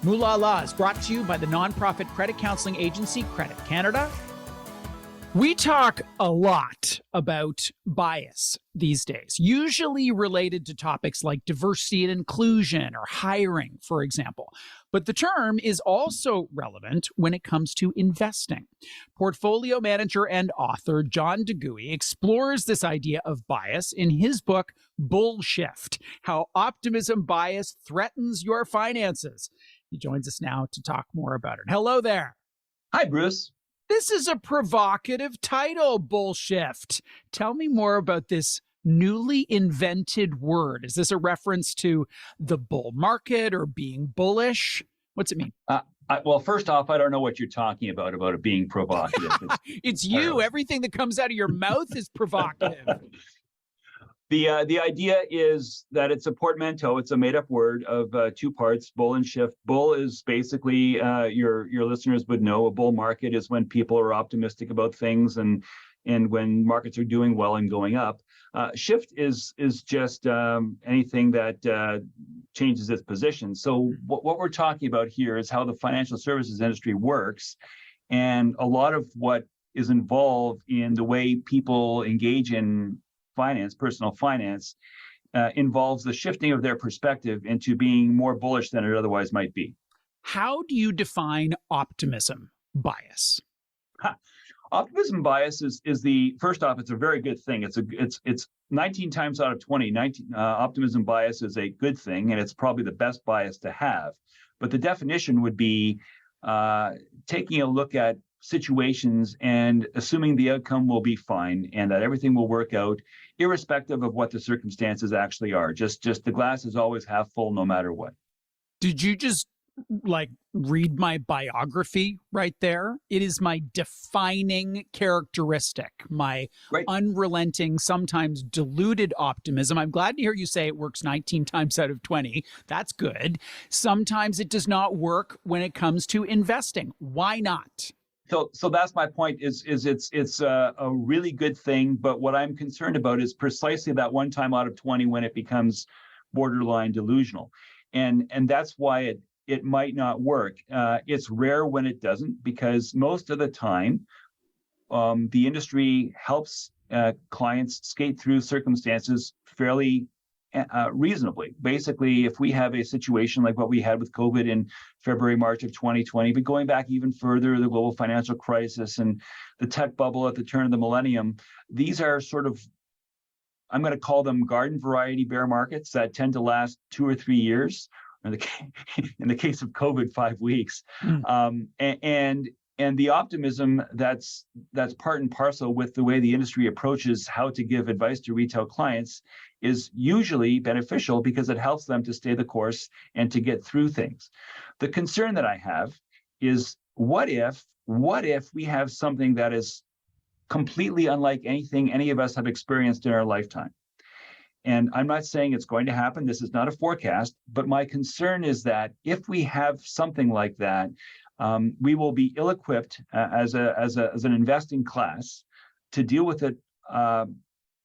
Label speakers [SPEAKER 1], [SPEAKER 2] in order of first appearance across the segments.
[SPEAKER 1] Moolala is brought to you by the nonprofit credit counseling agency Credit Canada. We talk a lot about bias these days, usually related to topics like diversity and inclusion or hiring, for example. But the term is also relevant when it comes to investing. Portfolio manager and author John Goey explores this idea of bias in his book, Bullshift: How Optimism Bias Threatens Your Finances. He joins us now to talk more about it. Hello there.
[SPEAKER 2] Hi, Bruce.
[SPEAKER 1] This is a provocative title, Bullshift. Tell me more about this newly invented word. Is this a reference to the bull market or being bullish? What's it mean?
[SPEAKER 2] Well, first off, I don't know what you're talking about it being provocative.
[SPEAKER 1] It's you. Everything that comes out of your mouth is provocative.
[SPEAKER 2] The idea is that it's a portmanteau. It's a made-up word of two parts, bull and shift. Bull is basically, your listeners would know, a bull market is when people are optimistic about things and when markets are doing well and going up. Shift is just anything that changes its position. So what we're talking about here is how the financial services industry works, and a lot of what is involved in the way people engage in finance, personal finance, involves the shifting of their perspective into being more bullish than it otherwise might be.
[SPEAKER 1] How do you define optimism bias?
[SPEAKER 2] Optimism bias is the first off. It's a very good thing. It's 19 times out of 20. Optimism bias is a good thing, and it's probably the best bias to have. But the definition would be taking a look at situations and assuming the outcome will be fine and that everything will work out, irrespective of what the circumstances actually are. Just the glass is always half full, no matter what.
[SPEAKER 1] Did you just read my biography right there? It is my defining characteristic, my unrelenting, sometimes diluted optimism. I'm glad to hear you say it works 19 times out of 20. That's good. Sometimes it does not work when it comes to investing. Why not?
[SPEAKER 2] So that's my point. It's a really good thing, but what I'm concerned about is precisely that one time out of 20 when it becomes borderline delusional, and that's why it might not work. It's rare when it doesn't, because most of the time, the industry helps clients skate through circumstances fairly reasonably. Basically, if we have a situation like what we had with COVID in February, March of 2020, but going back even further, the global financial crisis and the tech bubble at the turn of the millennium, these are sort of, I'm going to call them garden variety bear markets that tend to last 2 or 3 years. In the case of COVID, 5 weeks. And the optimism that's part and parcel with the way the industry approaches how to give advice to retail clients is usually beneficial because it helps them to stay the course and to get through things. The concern that I have is what if we have something that is completely unlike anything any of us have experienced in our lifetime? And I'm not saying it's going to happen. This is not a forecast, but my concern is that if we have something like that, we will be ill-equipped as an investing class to deal with it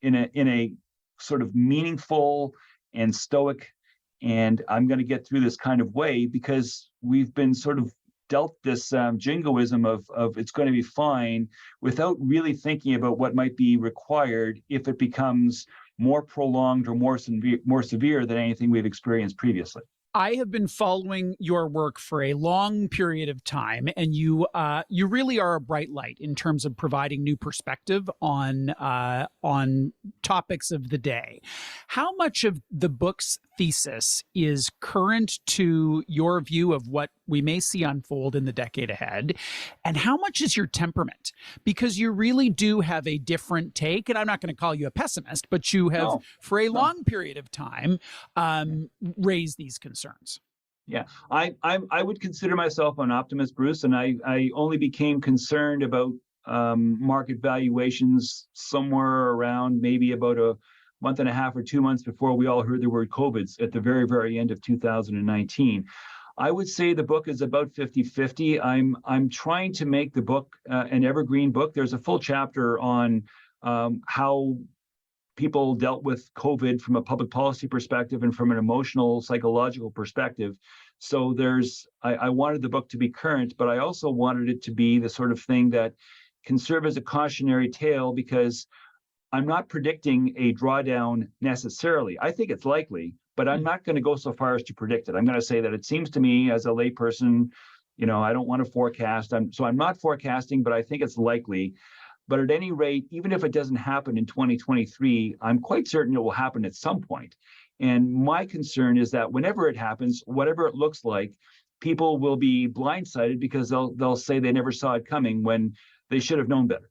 [SPEAKER 2] in a sort of meaningful and stoic, and I'm going to get through this kind of way, because we've been sort of dealt this jingoism of it's going to be fine without really thinking about what might be required if it becomes more prolonged or more severe than anything we've experienced previously.
[SPEAKER 1] I have been following your work for a long period of time, and you really are a bright light in terms of providing new perspective on topics of the day. How much of the book's thesis is current to your view of what we may see unfold in the decade ahead, and how much is your temperament? Because you really do have a different take, and I'm not going to call you a pessimist, but you have, for a long period of time, raised these concerns.
[SPEAKER 2] Yeah, I would consider myself an optimist, Bruce, and I only became concerned about market valuations somewhere around maybe about a month and a half or 2 months before we all heard the word COVID at the very, very end of 2019. I would say the book is about 50-50. I'm trying to make the book an evergreen book. There's a full chapter on how people dealt with COVID from a public policy perspective and from an emotional, psychological perspective. So I wanted the book to be current, but I also wanted it to be the sort of thing that can serve as a cautionary tale, because I'm not predicting a drawdown necessarily. I think it's likely, but I'm not going to go so far as to predict it. I'm going to say that it seems to me, as a layperson, I don't want to forecast. I'm not forecasting, but I think it's likely. But at any rate, even if it doesn't happen in 2023, I'm quite certain it will happen at some point. And my concern is that whenever it happens, whatever it looks like, people will be blindsided because they'll say they never saw it coming when they should have known better.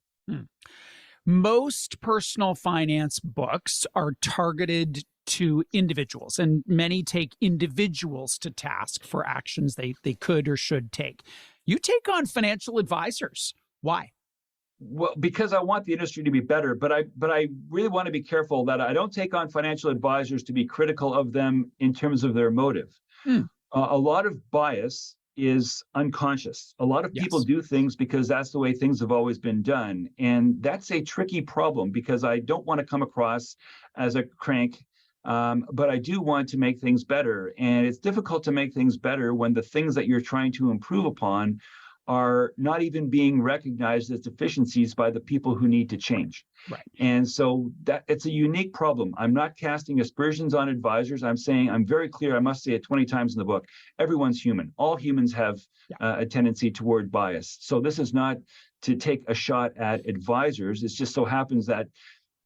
[SPEAKER 1] Most personal finance books are targeted to individuals, and many take individuals to task for actions they could or should take. You take on financial advisors. Why?
[SPEAKER 2] Well, because I want the industry to be better, but I really want to be careful that I don't take on financial advisors to be critical of them in terms of their motive. A lot of bias is unconscious. A lot of people do things because that's the way things have always been done. And that's a tricky problem, because I don't want to come across as a crank, but I do want to make things better. And it's difficult to make things better when the things that you're trying to improve upon are not even being recognized as deficiencies by the people who need to change.
[SPEAKER 1] Right.
[SPEAKER 2] And so that it's a unique problem. I'm not casting aspersions on advisors. I'm saying, I'm very clear, I must say it 20 times in the book, everyone's human. All humans have a tendency toward bias. So this is not to take a shot at advisors. It just so happens that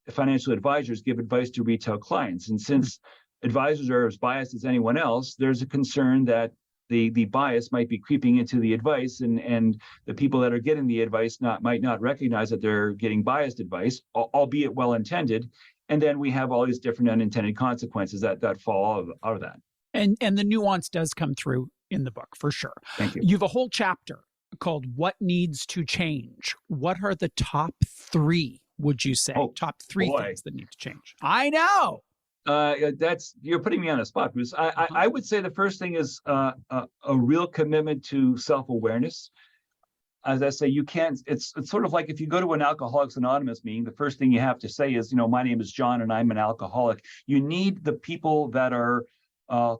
[SPEAKER 2] financial advisors give advice to retail clients. And since advisors are as biased as anyone else, there's a concern that the bias might be creeping into the advice, and the people that are getting the advice might not recognize that they're getting biased advice, albeit well-intended. And then we have all these different unintended consequences that fall out of that.
[SPEAKER 1] And the nuance does come through in the book, for sure.
[SPEAKER 2] Thank you.
[SPEAKER 1] You have a whole chapter called What Needs to Change. What are the top three, would you say? Top three things that need to change. I know.
[SPEAKER 2] You're putting me on a spot, Bruce. I would say the first thing is a real commitment to self-awareness. As I say, you can't. It's sort of like if you go to an Alcoholics Anonymous meeting, the first thing you have to say is, my name is John and I'm an alcoholic. You need the people that are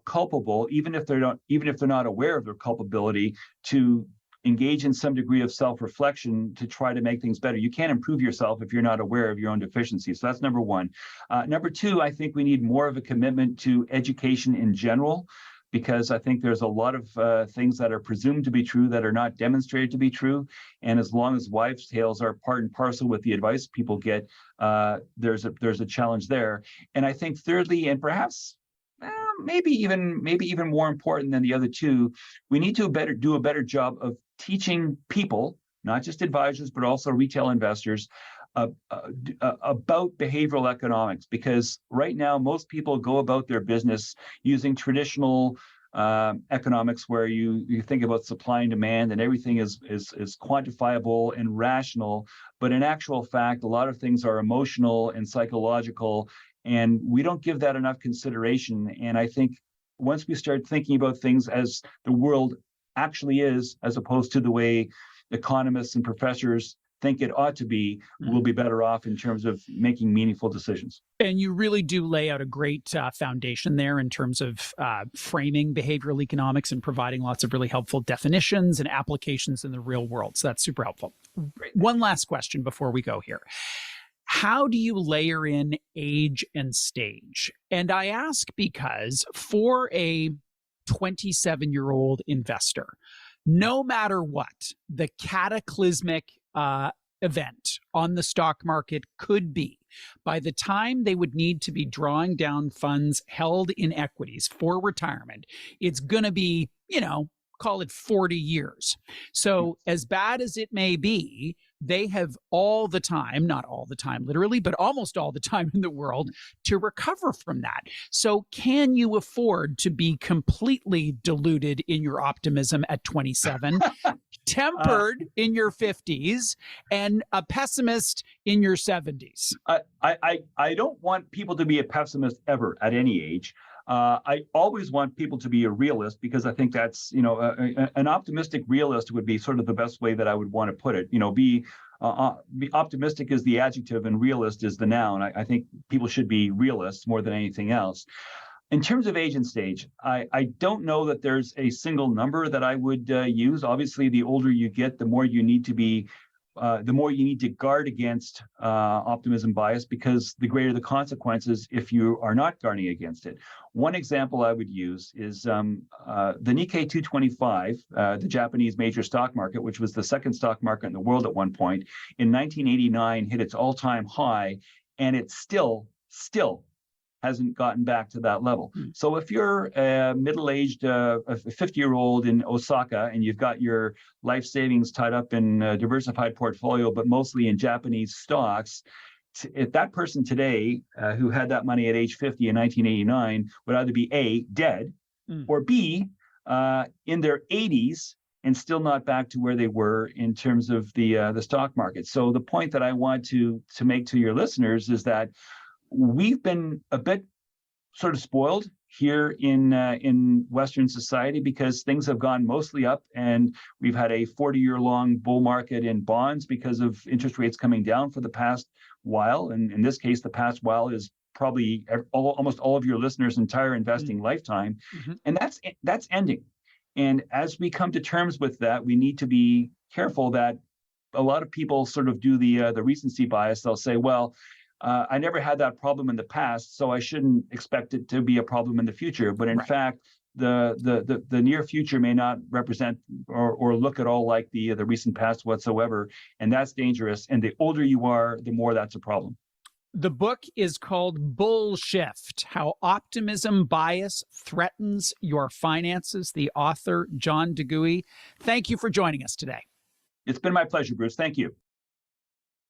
[SPEAKER 2] culpable, even if they're not aware of their culpability, to engage in some degree of self-reflection to try to make things better. You can't improve yourself if you're not aware of your own deficiencies. So that's number one. Number two, I think we need more of a commitment to education in general, because I think there's a lot of things that are presumed to be true that are not demonstrated to be true. And as long as wives' tales are part and parcel with the advice people get, there's a challenge there. And I think thirdly, and perhaps maybe even more important than the other two, we need to do a better job of teaching people, not just advisors, but also retail investors, about behavioral economics. Because right now, most people go about their business using traditional economics, where you think about supply and demand, and everything is quantifiable and rational. But in actual fact, a lot of things are emotional and psychological, and we don't give that enough consideration. And I think once we start thinking about things as the world actually is, as opposed to the way economists and professors think it ought to be, we'll be better off in terms of making meaningful decisions.
[SPEAKER 1] And you really do lay out a great foundation there in terms of framing behavioral economics and providing lots of really helpful definitions and applications in the real world. So that's super helpful.
[SPEAKER 2] Great.
[SPEAKER 1] One last question before we go here. How do you layer in age and stage? And I ask because for a 27-year-old investor, no matter what the cataclysmic event on the stock market could be, by the time they would need to be drawing down funds held in equities for retirement, it's going to be, call it 40 years. So as bad as it may be, they have all the time, not all the time literally, but almost all the time in the world to recover from that. So can you afford to be completely deluded in your optimism at 27, tempered in your 50s, and a pessimist in your 70s?
[SPEAKER 2] I don't want people to be a pessimist ever at any age. I always want people to be a realist, because I think that's, an optimistic realist would be sort of the best way that I would want to put it. Be optimistic is the adjective and realist is the noun. I think people should be realists more than anything else. In terms of agent stage, I don't know that there's a single number that I would use. Obviously, the older you get, the more you need to be, the more you need to guard against optimism bias, because the greater the consequences if you are not guarding against it. One example I would use is the Nikkei 225, the Japanese major stock market, which was the second stock market in the world at one point, in 1989 hit its all-time high, and it still hasn't gotten back to that level. So if you're a middle-aged, a 50-year-old in Osaka, and you've got your life savings tied up in a diversified portfolio, but mostly in Japanese stocks, if that person today who had that money at age 50 in 1989 would either be A, dead, or B, in their 80s and still not back to where they were in terms of the stock market. So the point that I want to make to your listeners is that we've been a bit sort of spoiled here in Western society, because things have gone mostly up, and we've had a 40-year-long bull market in bonds because of interest rates coming down for the past while. And in this case, the past while is probably almost all of your listeners' entire investing lifetime. And that's ending. And as we come to terms with that, we need to be careful that a lot of people sort of do the recency bias. They'll say, well, I never had that problem in the past, so I shouldn't expect it to be a problem in the future. But in fact, the near future may not represent or look at all like the recent past whatsoever, and that's dangerous. And the older you are, the more that's a problem.
[SPEAKER 1] The book is called Bullshift: How Optimism Bias Threatens Your Finances. The author, John Goey. Thank you for joining us today.
[SPEAKER 2] It's been my pleasure, Bruce. Thank you.